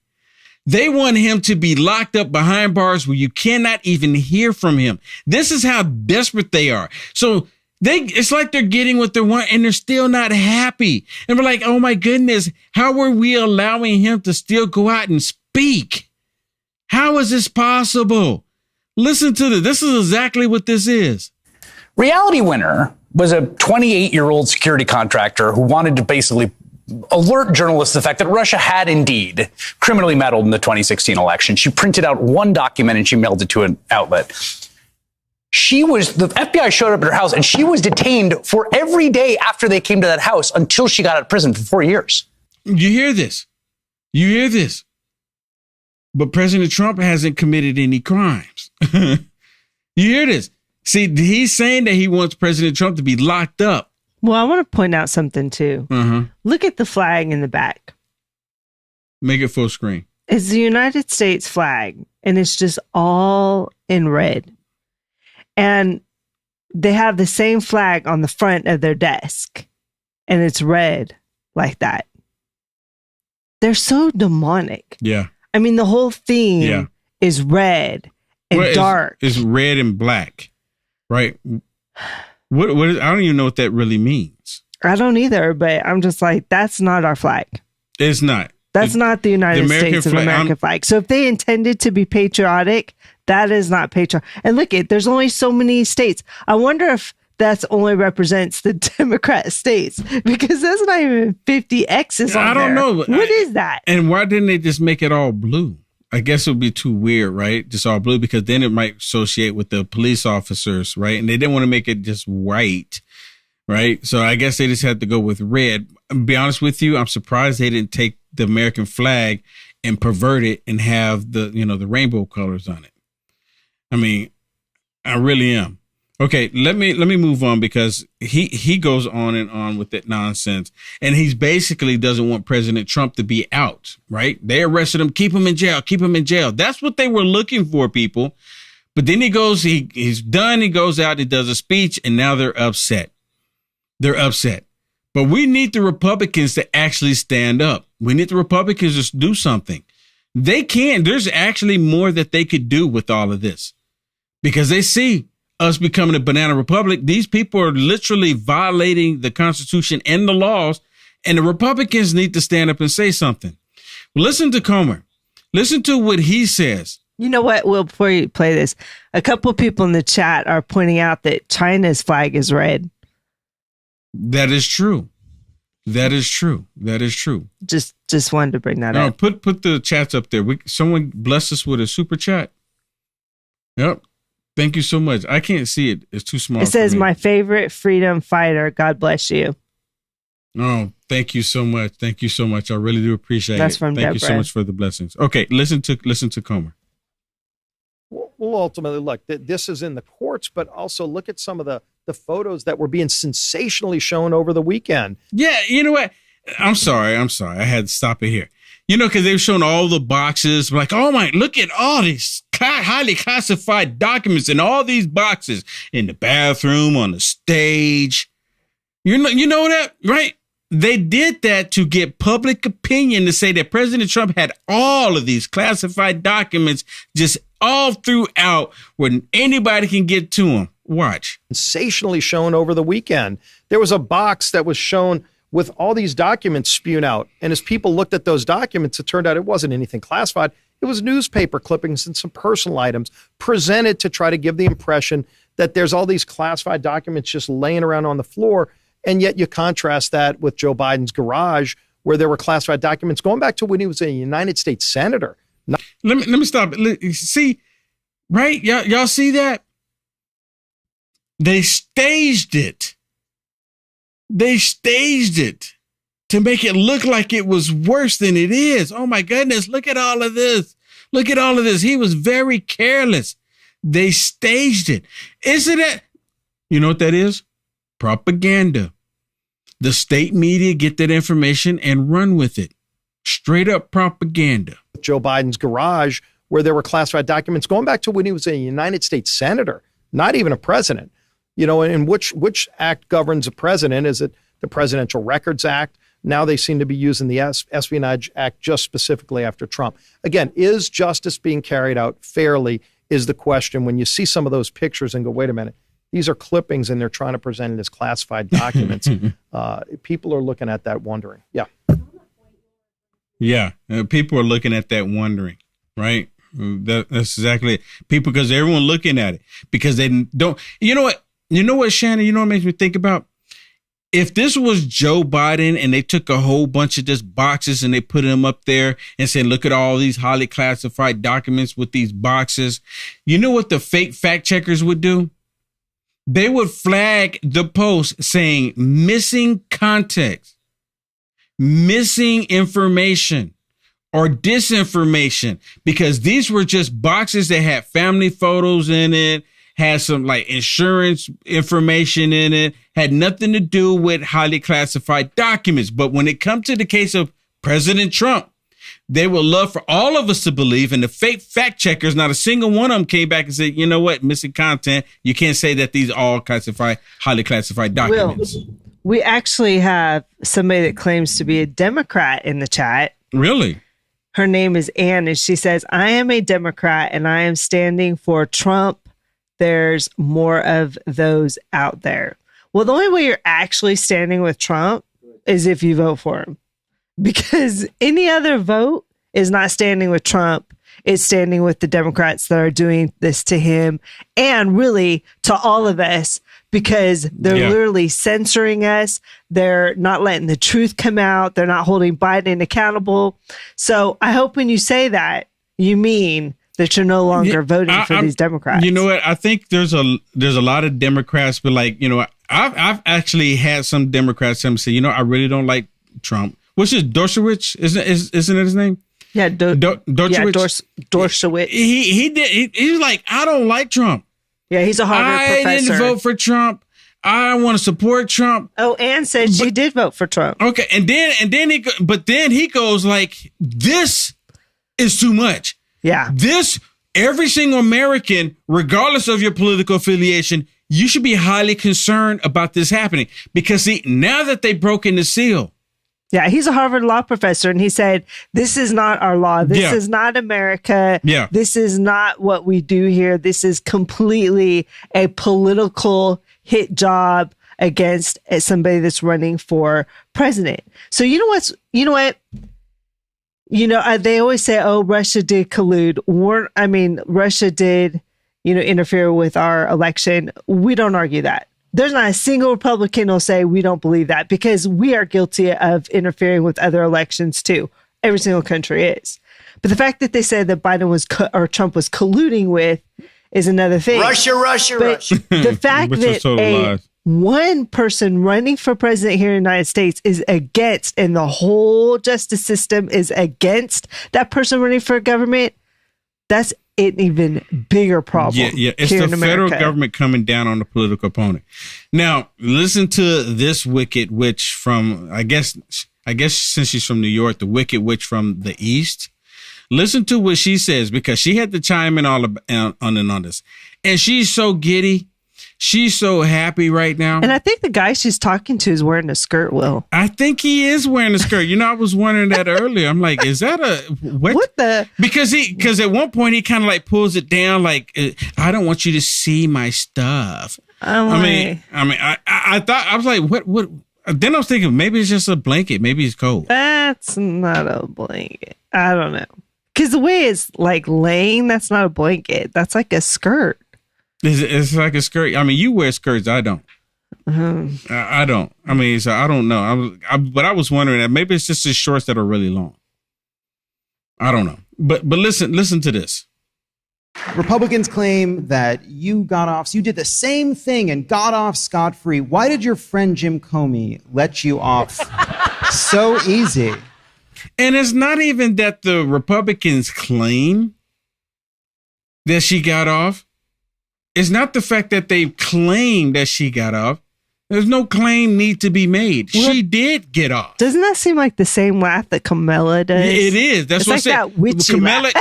They want him to be locked up behind bars where you cannot even hear from him. This is how desperate they are. So it's like they're getting what they want and they're still not happy. And we're like, oh my goodness, how are we allowing him to still go out and speak? How is this possible? Listen to this. This is exactly what this is. Reality Winner was a 28-year-old security contractor who wanted to basically alert journalists to the fact that Russia had indeed criminally meddled in the 2016 election. She printed out one document and she mailed it to an outlet. The FBI showed up at her house and she was detained for every day after they came to that house until she got out of prison for 4 years. You hear this? You hear this? But President Trump hasn't committed any crimes. You hear this? See, he's saying that he wants President Trump to be locked up. Well, I want to point out something, too. Look at the flag in the back. Make it full screen. It's the United States flag, and it's just all in red. And they have the same flag on the front of their desk, and it's red like that. They're so demonic. Yeah. I mean, the whole theme is red and dark. It's red and black, right? What is, I don't even know what that really means. I don't either, but I'm just like, that's not our flag. It's not. That's not the United States of America flag. So if they intended to be patriotic, that is not patriotic. And look, there's only so many states. I wonder if that's only represents the Democrat states, because that's not even 50 X's on there. I don't know. What is that? And why didn't they just make it all blue? I guess it would be too weird, right? Just all blue, because then it might associate with the police officers, right? And they didn't want to make it just white, right? So I guess they just had to go with red. To be honest with you, I'm surprised they didn't take the American flag and pervert it and have the rainbow colors on it. I mean, I really am. Okay, let me move on, because he goes on and on with that nonsense, and he's basically doesn't want President Trump to be out, right? They arrested him, keep him in jail, keep him in jail. That's what they were looking for, people. But then he's done, he goes out, he does a speech, and now they're upset. They're upset. But we need the Republicans to actually stand up. We need the Republicans to do something. They can. There's actually more that they could do with all of this because they see us becoming a banana republic. These people are literally violating the Constitution and the laws, and the Republicans need to stand up and say something. Listen to Comer. Listen to what he says. You know what, Will, before you play this, a couple of people in the chat are pointing out that China's flag is red. That is true. That is true. That is true. Just wanted to bring that up. Put the chats up there. Someone bless us with a super chat. Yep. Thank you so much. I can't see it. It's too small. It says, my favorite freedom fighter. God bless you. Oh, thank you so much. Thank you so much. I really do appreciate That's it. from Thank Deborah. you so much for the blessings. Okay, listen to Comer. Well, ultimately, look, this is in the courts, but also look at some of the photos that were being sensationally shown over the weekend. Yeah, you know what? I'm sorry. I had to stop it here. You know, because they've shown all the boxes. Like, oh my, look at all these highly classified documents in all these boxes in the bathroom, on the stage. You know that, right? They did that to get public opinion to say that President Trump had all of these classified documents just all throughout where anybody can get to them. Watch. Sensationally shown over the weekend. There was a box that was shown with all these documents spewed out. And as people looked at those documents, it turned out it wasn't anything classified. It was newspaper clippings and some personal items presented to try to give the impression that there's all these classified documents just laying around on the floor. And yet you contrast that with Joe Biden's garage where there were classified documents going back to when he was a United States senator. Let me stop. See, right? Y'all see that? They staged it. They staged it to make it look like it was worse than it is. Oh my goodness. Look at all of this. Look at all of this. He was very careless. They staged it. Isn't it? You know what that is? Propaganda. The state media get that information and run with it. Straight up propaganda. Joe Biden's garage where there were classified documents going back to when he was a United States senator, not even a president. You know, and which act governs a president? Is it the Presidential Records Act? Now they seem to be using the Espionage Act just specifically after Trump. Again, is justice being carried out fairly is the question when you see some of those pictures and go, wait a minute, these are clippings and they're trying to present it as classified documents. People are looking at that wondering. Yeah. Yeah. People are looking at that wondering, right? That's exactly it. People, because everyone looking at it because they don't, you know what, Shannon, you know what makes me think about? If this was Joe Biden and they took a whole bunch of just boxes and they put them up there and said, look at all these highly classified documents with these boxes. You know what the fake fact checkers would do? They would flag the post saying missing context, missing information, or disinformation, because these were just boxes that had family photos in it, had some like insurance information in it, had nothing to do with highly classified documents. But when it comes to the case of President Trump, they would love for all of us to believe, and the fake fact checkers, not a single one of them came back and said, you know what, missing content. You can't say that these are all classified, highly classified documents. We actually have somebody that claims to be a Democrat in the chat. Really? Her name is Ann, and she says, I am a Democrat and I am standing for Trump. There's more of those out there. Well, the only way you're actually standing with Trump is if you vote for him, because any other vote is not standing with Trump. It's standing with the Democrats that are doing this to him and really to all of us, because they're literally censoring us. They're not letting the truth come out. They're not holding Biden accountable. So I hope when you say that, you mean that you're no longer voting for these Democrats. You know what? I think there's a lot of Democrats, but like, you know, I've actually had some Democrats say, you know, I really don't like Trump. Which is Dershowitz? Isn't it his name? Yeah, Dershowitz. Dershowitz. He's like, I don't like Trump. Yeah, he's a Harvard professor. I didn't vote for Trump. I want to support Trump. Oh, Ann said she did vote for Trump. Okay, and then he goes like, this is too much. Yeah. Every single American, regardless of your political affiliation, you should be highly concerned about this happening. Because see, now that they've broken the seal, Yeah, he's a Harvard law professor, and he said, this is not our law. This is not America. Yeah. This is not what we do here. This is completely a political hit job against somebody that's running for president. So you know what? They always say, oh, Russia did collude. Russia did, interfere with our election. We don't argue that. There's not a single Republican who'll say we don't believe that, because we are guilty of interfering with other elections too. Every single country is. But the fact that they said that Biden or Trump was colluding with is another thing. Russia. The fact that one person running for president here in the United States is against, and the whole justice system is against that person running for government, that's an even bigger problem. Yeah. It's the federal government coming down on the political opponent. Now, listen to this wicked witch from, I guess since she's from New York, the wicked witch from the East. Listen to what she says, because she had to chime in on this. And she's so giddy. She's so happy right now. And I think the guy she's talking to is wearing a skirt, Will. I think he is wearing a skirt. I was wondering that earlier. I'm like, is that what the? Because at one point he kind of like pulls it down, like, I don't want you to see my stuff. I thought, I was like, what? Then I was thinking maybe it's just a blanket. Maybe it's cold. That's not a blanket. I don't know. Because the way it's like laying, that's not a blanket. That's like a skirt. It's like a skirt. You wear skirts. I don't. I don't. So I don't know. But I was wondering that maybe it's just the shorts that are really long. I don't know. But listen to this. Republicans claim that you did the same thing and got off scot-free. Why did your friend Jim Comey let you off so easy? And it's not even that the Republicans claim that she got off. It's not the fact that they claim that she got off. There's no claim need to be made. Well, she did get off. Doesn't that seem like the same laugh that Kamala does? It is. That's what I said. That witchy laugh.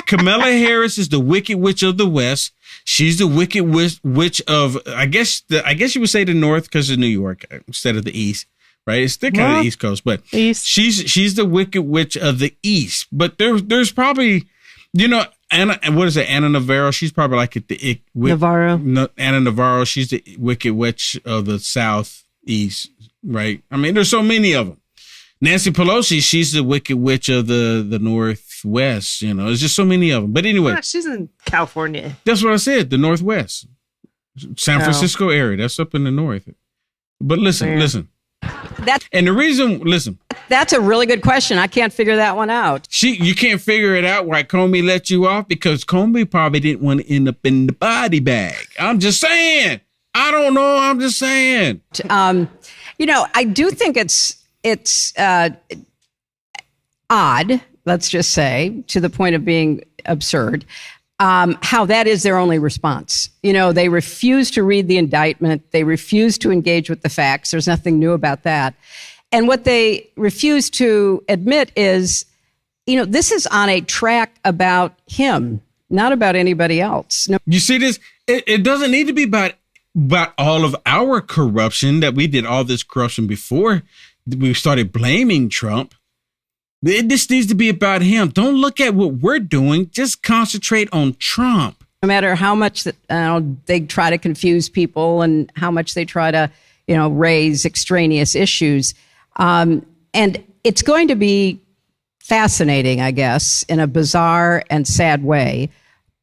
Kamala Harris is the wicked witch of the West. She's the wicked witch of, I guess you would say the North, because of New York instead of the East, right? It's still kind of the East Coast, but East. She's the wicked witch of the East. But there's probably, Anna, what is it? Anna Navarro. She's probably like Navarro. Anna Navarro. She's the wicked witch of the Southeast, right? There's so many of them. Nancy Pelosi. She's the wicked witch of the Northwest. There's just so many of them. But anyway, she's in California. That's what I said. The Northwest, San Francisco area. That's up in the north. But listen. That's a really good question. I can't figure that one out. You can't figure it out why Comey let you off, because Comey probably didn't want to end up in the body bag. I'm just saying. I don't know. I'm just saying. I do think it's odd, let's just say, to the point of being absurd, how that is their only response. They refuse to read the indictment. They refuse to engage with the facts. There's nothing new about that. And what they refuse to admit is, this is on a track about him, not about anybody else. No. You see this? It doesn't need to be about all of our corruption, that we did all this corruption before we started blaming Trump. This needs to be about him. Don't look at what we're doing. Just concentrate on Trump. No matter how much they try to confuse people and how much they try to, raise extraneous issues. And it's going to be fascinating, I guess, in a bizarre and sad way,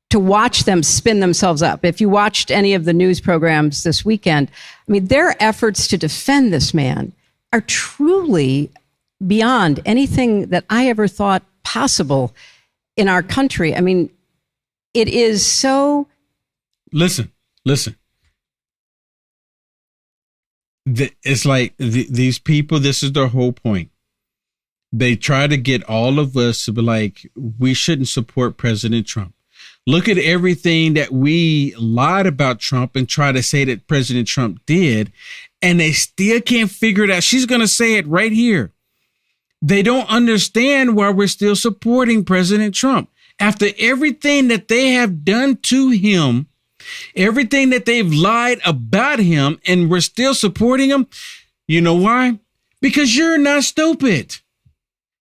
to watch them spin themselves up. If you watched any of the news programs this weekend, their efforts to defend this man are truly beyond anything that I ever thought possible in our country. It is so... Listen. It's like these people, this is their whole point. They try to get all of us to be like, we shouldn't support President Trump. Look at everything that we lied about Trump and try to say that President Trump did, and they still can't figure it out. She's going to say it right here. They don't understand why we're still supporting President Trump. After everything that they have done to him, everything that they've lied about him, and we're still supporting him. You know why? Because you're not stupid.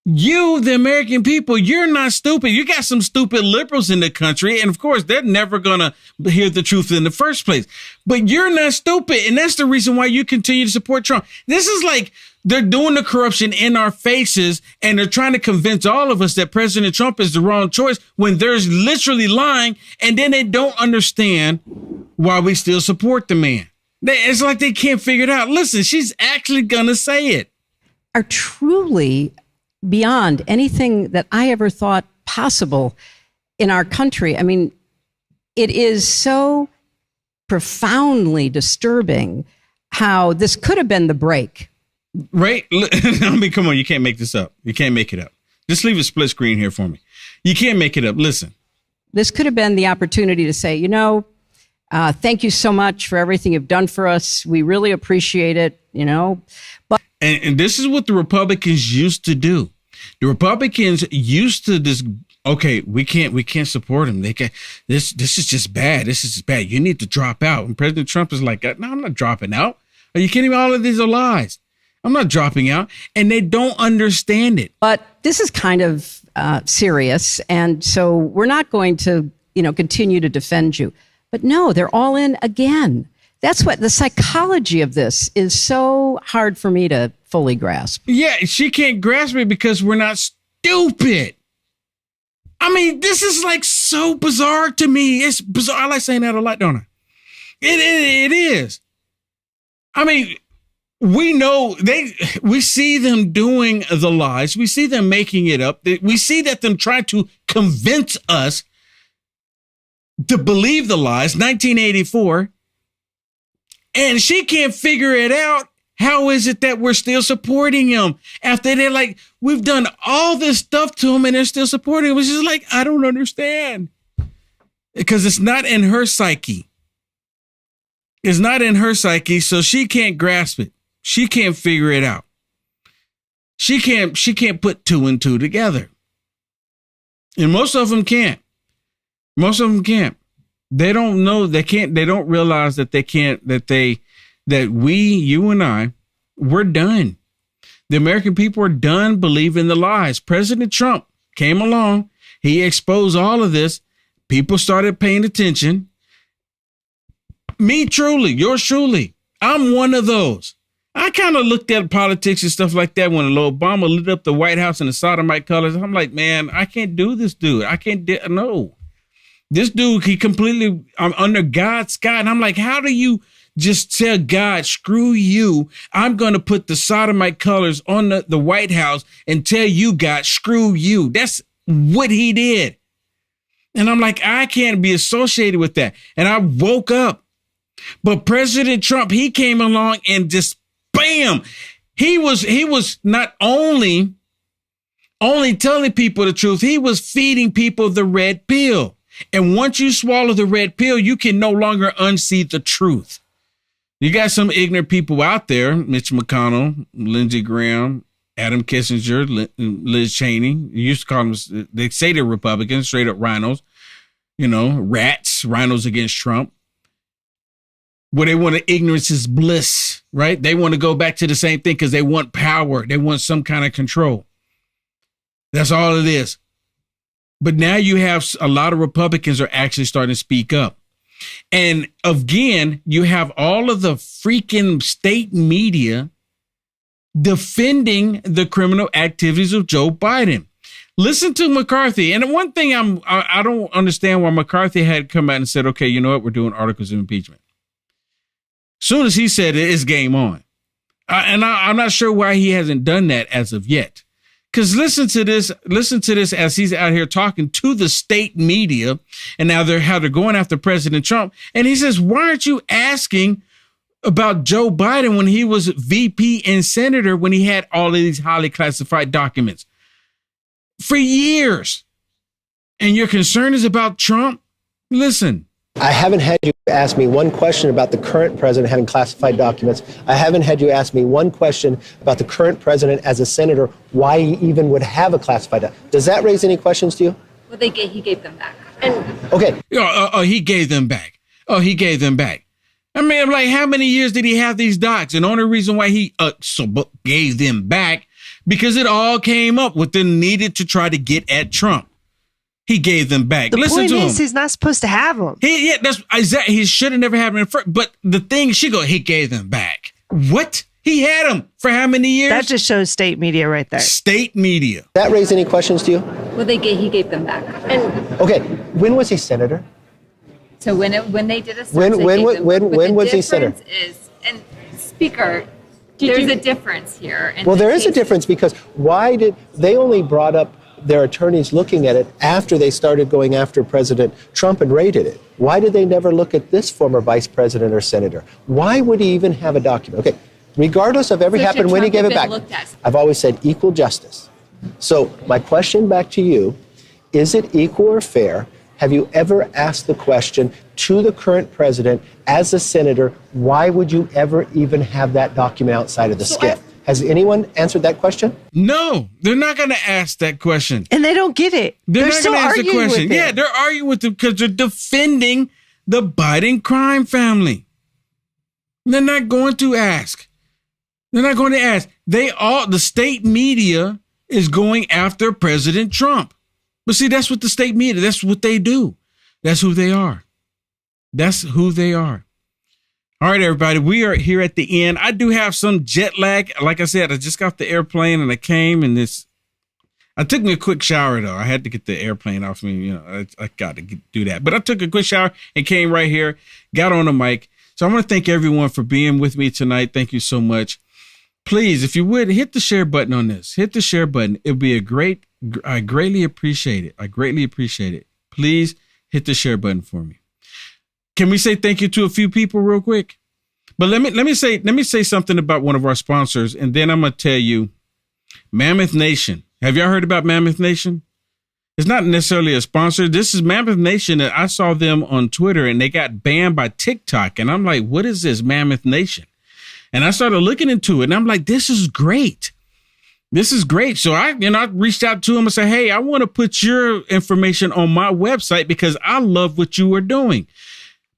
You, the American people, you're not stupid. You got some stupid liberals in the country. And of course, they're never going to hear the truth in the first place. But you're not stupid. And that's the reason why you continue to support Trump. This is like they're doing the corruption in our faces. And they're trying to convince all of us that President Trump is the wrong choice when there's literally lying. And then they don't understand why we still support the man. It's like they can't figure it out. Listen, she's actually going to say it. Are truly beyond anything that I ever thought possible in our country. I mean, it is so profoundly disturbing how this could have been the break. Right? I mean, come on, you can't make this up. You can't make it up. Just leave a split screen here for me. You can't make it up. Listen. This could have been the opportunity to say, thank you so much for everything you've done for us. We really appreciate it, But and this is what the Republicans used to do. The Republicans used to this. Okay, we can't support him. They can. This is just bad. This is just bad. You need to drop out. And President Trump is like, no, I'm not dropping out. Are you kidding me? All of these are lies. I'm not dropping out. And they don't understand it. But this is kind of serious. And so we're not going to, continue to defend you. But no, they're all in again. That's what the psychology of this is so hard for me to fully grasp. Yeah, she can't grasp it because we're not stupid. I mean, this is like so bizarre to me. It's bizarre. I like saying that a lot, don't I? It is. I mean, we know we see them doing the lies. We see them making it up. We see that them trying to convince us to believe the lies. 1984. And she can't figure it out. How is it that we're still supporting him after they're like, we've done all this stuff to him and they're still supporting him? It's just like, I don't understand. Because it's not in her psyche. It's not in her psyche, so she can't grasp it. She can't figure it out. She can't put two and two together. And most of them can't. Most of them can't. They don't know, they don't realize that they can't, that we, you and I, we're done. The American people are done believing the lies. President Trump came along. He exposed all of this. People started paying attention. Me truly, yours truly. I'm one of those. I kind of looked at politics and stuff like that when Obama lit up the White House in the sodomite colors. I'm like, man, I can't do this, dude. I can't no. This dude, I'm under God's sky. And I'm like, how do you just tell God, screw you? I'm going to put the sodomite colors on the White House and tell you, God, screw you. That's what he did. And I'm like, I can't be associated with that. And I woke up. But President Trump, he came along and just bam, he was not only telling people the truth, he was feeding people the red pill. And once you swallow the red pill, you can no longer unsee the truth. You got some ignorant people out there, Mitch McConnell, Lindsey Graham, Adam Kissinger, Liz Cheney. You used to call them, they say they're Republicans, straight up rhinos, rats, rhinos against Trump. Where they want ignorance is bliss, right? They want to go back to the same thing because they want power. They want some kind of control. That's all it is. But now you have a lot of Republicans are actually starting to speak up. And again, you have all of the freaking state media defending the criminal activities of Joe Biden. Listen to McCarthy. And one thing I don't understand why McCarthy had come out and said, okay, you know what? We're doing articles of impeachment. Soon as he said it, it's game on. I'm not sure why he hasn't done that as of yet. Because listen to this as he's out here talking to the state media, and now they're going after President Trump. And he says, why aren't you asking about Joe Biden when he was VP and senator, when he had all of these highly classified documents for years? And your concern is about Trump? Listen. I haven't had you ask me one question about the current president having classified documents. I haven't had you ask me one question about the current president as a senator, why he even would have a classified document. Does that raise any questions to you? Well, he gave them back. And okay. He gave them back. Oh, he gave them back. I mean, I'm like, how many years did he have these docs? And the only reason why he gave them back, because it all came up with the needed to try to get at Trump. He gave them back. The Listen point to is, him. he's not supposed to have them. That's exactly. He should have never had them in first. But the thing, he gave them back. What? He had them for how many years? That just shows state media right there. State media. That raise any questions to you? Well, he gave them back. And okay, when was he senator? so when they did a search, When was he senator? And Speaker, there's a difference here. Well, there is a difference, because why did they only brought up their attorneys looking at it after they started going after President Trump and raided it? Why did they never look at this former vice president or senator? Why would he even have a document? Okay, regardless of every happened when he gave it back, I've always said equal justice. So my question back to you, is it equal or fair? Have you ever asked the question to the current president as a senator, why would you ever even have that document outside of the SCIF? Has anyone answered that question? No, they're not going to ask that question. And they don't get it. They're not still going to ask the arguing question. with it. Yeah, they're arguing with them because they're defending the Biden crime family. They're not going to ask. They're not going to ask. The state media is going after President Trump. But see, that's what the state media, that's what they do. That's who they are. That's who they are. All right, everybody, we are here at the end. I do have some jet lag. Like I said, I just got off the airplane and I came and I took me a quick shower though. I had to get the airplane off me. I got to do that. But I took a quick shower and came right here, got on the mic. So I want to thank everyone for being with me tonight. Thank you so much. Please, if you would, hit the share button on this. Hit the share button. It'll be I greatly appreciate it. I greatly appreciate it. Please hit the share button for me. Can we say thank you to a few people real quick? But let me say something about one of our sponsors, and then I'm gonna tell you, Mammoth Nation. Have y'all heard about Mammoth Nation? It's not necessarily a sponsor. This is Mammoth Nation. And I saw them on Twitter, and they got banned by TikTok. And I'm like, what is this Mammoth Nation? And I started looking into it, and I'm like, this is great. This is great. So I reached out to them and said, hey, I want to put your information on my website because I love what you are doing.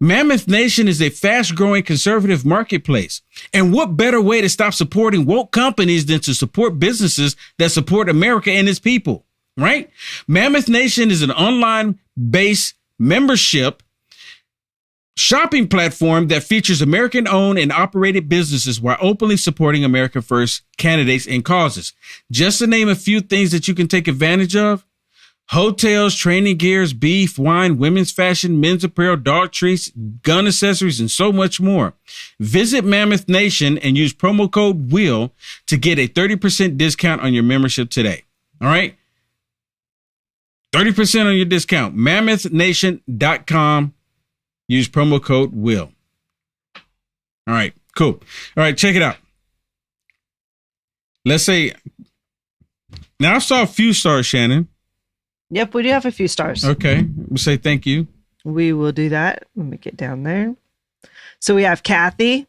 Mammoth Nation is a fast-growing conservative marketplace. And what better way to stop supporting woke companies than to support businesses that support America and its people, right? Mammoth Nation is an online-based membership shopping platform that features American-owned and operated businesses while openly supporting America First candidates and causes. Just to name a few things that you can take advantage of: hotels, training gears, beef, wine, women's fashion, men's apparel, dog treats, gun accessories, and so much more. Visit Mammoth Nation and use promo code WILL to get a 30% discount on your membership today. All right? 30% on your discount. MammothNation.com. Use promo code WILL. All right, cool. All right, check it out. Let's say, now I saw a few stars, Shannon. Yep, we do have a few stars. Okay, we'll say thank you. We will do that. Let me get down there. So we have Kathy,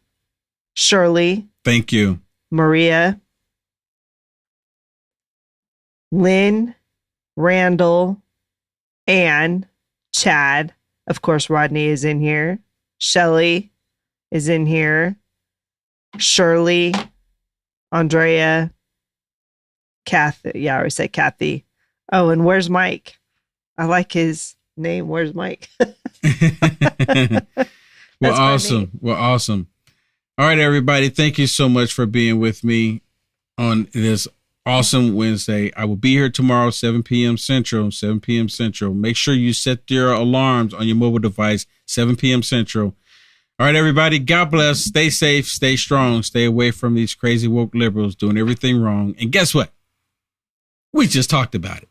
Shirley. Thank you. Maria, Lynn, Randall, Ann, Chad. Of course, Rodney is in here. Shelly is in here. Shirley, Andrea, Kathy. Yeah, I always say Kathy. Oh, and where's Mike? I like his name. Where's Mike? Well, awesome. Well, awesome. All right, everybody. Thank you so much for being with me on this awesome Wednesday. I will be here tomorrow, 7 p.m. Central, 7 p.m. Central. Make sure you set your alarms on your mobile device, 7 p.m. Central. All right, everybody. God bless. Stay safe. Stay strong. Stay away from these crazy woke liberals doing everything wrong. And guess what? We just talked about it.